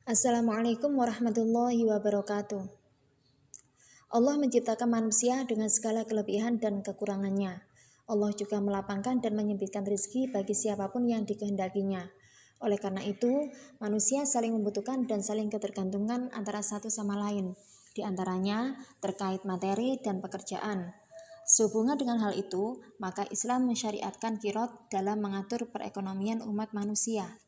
Assalamualaikum warahmatullahi wabarakatuh. Allah menciptakan manusia dengan segala kelebihan dan kekurangannya. Allah juga melapangkan dan menyempitkan rezeki bagi siapapun yang dikehendakinya. Oleh karena itu, manusia saling membutuhkan dan saling ketergantungan antara satu sama lain, di antaranya terkait materi dan pekerjaan. Sehubungan dengan hal itu, maka Islam mensyariatkan qiraat dalam mengatur perekonomian umat manusia.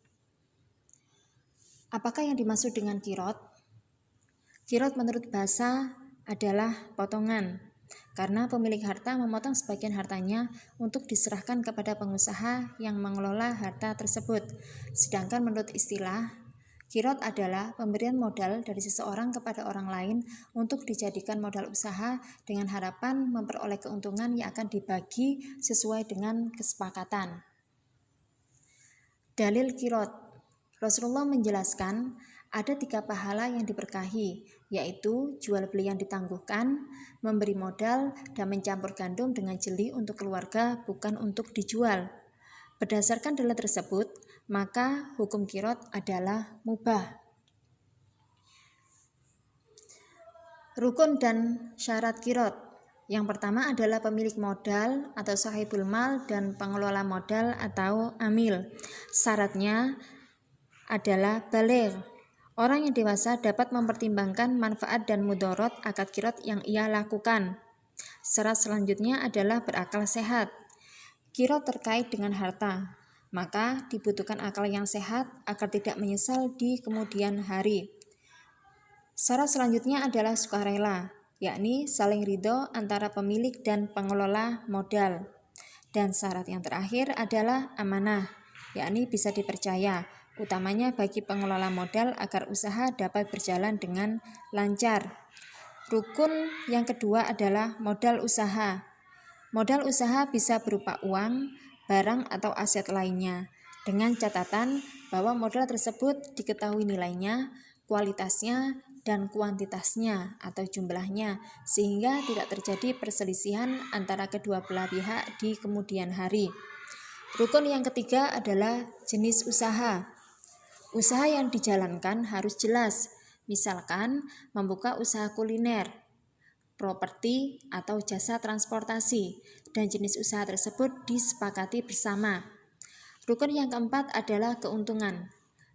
Apakah yang dimaksud dengan qiraat? Qiraat menurut bahasa adalah potongan, karena pemilik harta memotong sebagian hartanya untuk diserahkan kepada pengusaha yang mengelola harta tersebut. Sedangkan menurut istilah, qiraat adalah pemberian modal dari seseorang kepada orang lain untuk dijadikan modal usaha dengan harapan memperoleh keuntungan yang akan dibagi sesuai dengan kesepakatan. Dalil qiraat. Rasulullah menjelaskan ada 3 pahala yang diberkahi, yaitu jual beli yang ditangguhkan, memberi modal, dan mencampur gandum dengan jeli untuk keluarga bukan untuk dijual. Berdasarkan dalil tersebut, maka hukum qiraat adalah mubah. Rukun dan syarat qiraat. Yang pertama adalah pemilik modal atau sahibul mal dan pengelola modal atau amil. Syaratnya adalah baligh. Orang yang dewasa dapat mempertimbangkan manfaat dan mudarat akad qiraat yang ia lakukan. Syarat selanjutnya adalah berakal sehat. Qiraat terkait dengan harta, maka dibutuhkan akal yang sehat agar tidak menyesal di kemudian hari. Syarat selanjutnya adalah sukarela, yakni saling ridho antara pemilik dan pengelola modal. Dan syarat yang terakhir adalah amanah, yakni bisa dipercaya, utamanya bagi pengelola modal agar usaha dapat berjalan dengan lancar. Rukun yang kedua adalah modal usaha. Modal usaha bisa berupa uang, barang, atau aset lainnya, dengan catatan bahwa modal tersebut diketahui nilainya, kualitasnya, dan kuantitasnya atau jumlahnya, sehingga tidak terjadi perselisihan antara kedua belah pihak di kemudian hari. Rukun yang ketiga adalah jenis usaha. Usaha yang dijalankan harus jelas, misalkan membuka usaha kuliner, properti, atau jasa transportasi, dan jenis usaha tersebut disepakati bersama. Rukun yang keempat adalah keuntungan.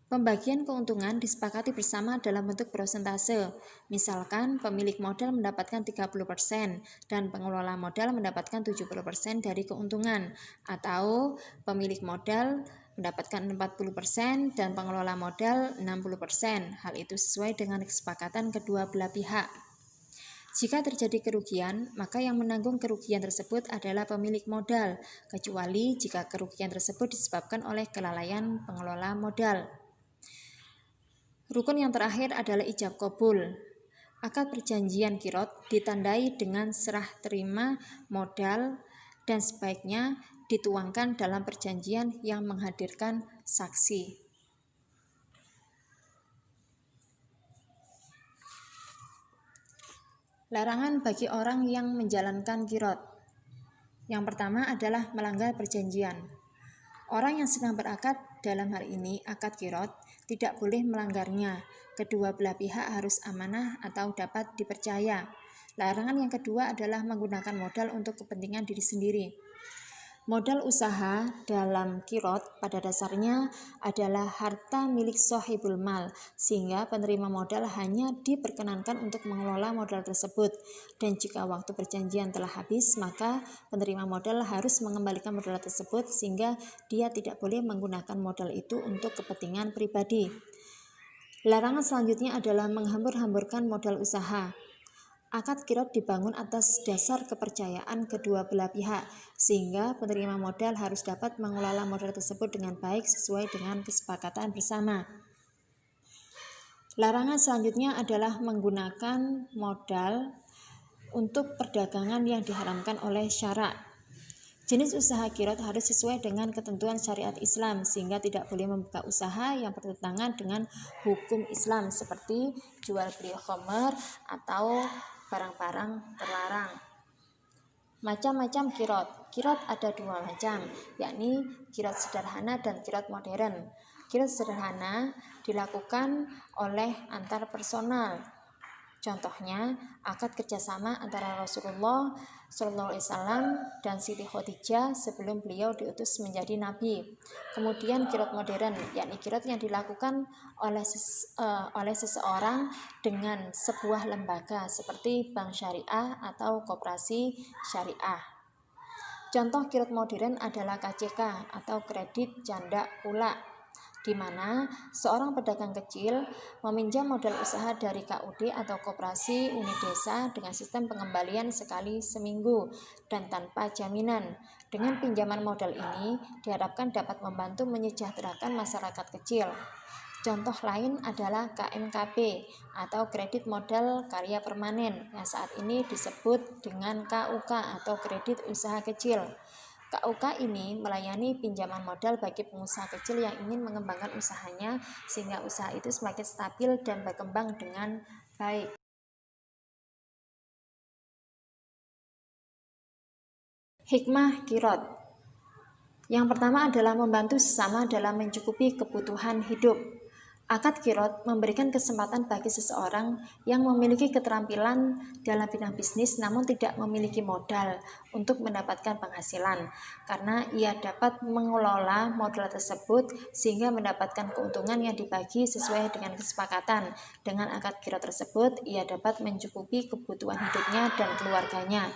Pembagian keuntungan disepakati bersama dalam bentuk persentase. Misalkan pemilik modal mendapatkan 30% dan pengelola modal mendapatkan 70% dari keuntungan, atau pemilik modal mendapatkan 40% dan pengelola modal 60%. Hal itu sesuai dengan kesepakatan kedua belah pihak. Jika terjadi kerugian, maka yang menanggung kerugian tersebut adalah pemilik modal, kecuali jika kerugian tersebut disebabkan oleh kelalaian pengelola modal. Rukun yang terakhir adalah ijab qabul. Akad perjanjian qiraat ditandai dengan serah terima modal dan sebaiknya dituangkan dalam perjanjian yang menghadirkan saksi. Larangan bagi orang yang menjalankan qiraat. Yang pertama adalah melanggar perjanjian. Orang yang sedang berakad, dalam hal ini akad qiraat, tidak boleh melanggarnya. Kedua belah pihak harus amanah atau dapat dipercaya. Larangan yang kedua adalah menggunakan modal untuk kepentingan diri sendiri. Modal usaha dalam qiraat pada dasarnya adalah harta milik sahibul mal, sehingga penerima modal hanya diperkenankan untuk mengelola modal tersebut. Dan jika waktu perjanjian telah habis, maka penerima modal harus mengembalikan modal tersebut, sehingga dia tidak boleh menggunakan modal itu untuk kepentingan pribadi. Larangan selanjutnya adalah menghambur-hamburkan modal usaha. Akad qiraat dibangun atas dasar kepercayaan kedua belah pihak, sehingga penerima modal harus dapat mengelola modal tersebut dengan baik sesuai dengan kesepakatan bersama. Larangan selanjutnya adalah menggunakan modal untuk perdagangan yang diharamkan oleh syara'. Jenis usaha qiraat harus sesuai dengan ketentuan syariat Islam, sehingga tidak boleh membuka usaha yang bertentangan dengan hukum Islam seperti jual beli khamr atau barang-barang terlarang. Macam-macam qiraat. Qiraat ada 2 macam, yakni qiraat sederhana dan qiraat modern. Kirot sederhana dilakukan oleh antar personal. Contohnya, akad kerjasama antara Rasulullah SAW dan Siti Khadijah sebelum beliau diutus menjadi nabi. Kemudian kirot modern, yakni kirot yang dilakukan oleh seseorang dengan sebuah lembaga seperti bank syariah atau koperasi syariah. Contoh kirot modern adalah KCK atau kredit janda pula, di mana seorang pedagang kecil meminjam modal usaha dari KUD atau koperasi unit desa dengan sistem pengembalian sekali seminggu dan tanpa jaminan. Dengan pinjaman modal ini diharapkan dapat membantu menyejahterakan masyarakat kecil. Contoh lain adalah KMKP atau kredit modal karya permanen yang saat ini disebut dengan KUK atau kredit usaha kecil. KUK ini melayani pinjaman modal bagi pengusaha kecil yang ingin mengembangkan usahanya sehingga usaha itu semakin stabil dan berkembang dengan baik. Hikmah kirot. Yang pertama adalah membantu sesama dalam mencukupi kebutuhan hidup. Akad kirot memberikan kesempatan bagi seseorang yang memiliki keterampilan dalam bidang bisnis namun tidak memiliki modal untuk mendapatkan penghasilan, karena ia dapat mengelola modal tersebut sehingga mendapatkan keuntungan yang dibagi sesuai dengan kesepakatan. Dengan akad kirot tersebut, ia dapat mencukupi kebutuhan hidupnya dan keluarganya.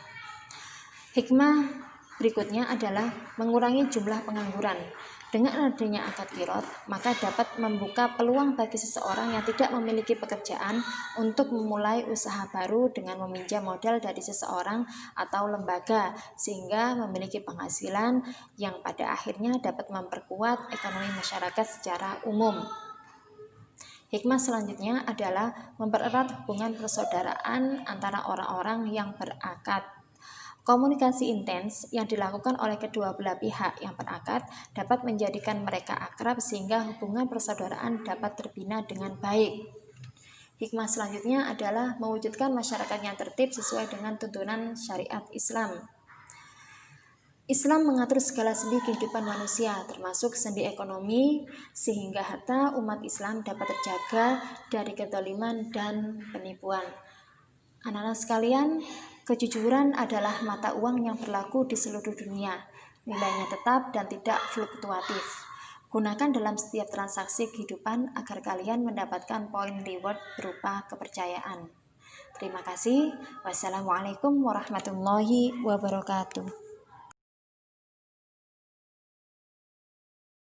Hikmah berikutnya adalah mengurangi jumlah pengangguran. Dengan adanya akad kirot, maka dapat membuka peluang bagi seseorang yang tidak memiliki pekerjaan untuk memulai usaha baru dengan meminjam modal dari seseorang atau lembaga, sehingga memiliki penghasilan yang pada akhirnya dapat memperkuat ekonomi masyarakat secara umum. Hikmah selanjutnya adalah mempererat hubungan persaudaraan antara orang-orang yang berakad. Komunikasi intens yang dilakukan oleh kedua belah pihak yang berakad dapat menjadikan mereka akrab sehingga hubungan persaudaraan dapat terbina dengan baik. Hikmah selanjutnya adalah mewujudkan masyarakat yang tertib sesuai dengan tuntunan syariat Islam. Islam mengatur segala sendi kehidupan manusia, termasuk sendi ekonomi, sehingga harta umat Islam dapat terjaga dari kezaliman dan penipuan. Anak-anak sekalian, kejujuran adalah mata uang yang berlaku di seluruh dunia. Nilainya tetap dan tidak fluktuatif. Gunakan dalam setiap transaksi kehidupan agar kalian mendapatkan poin reward berupa kepercayaan. Terima kasih. Wassalamualaikum warahmatullahi wabarakatuh.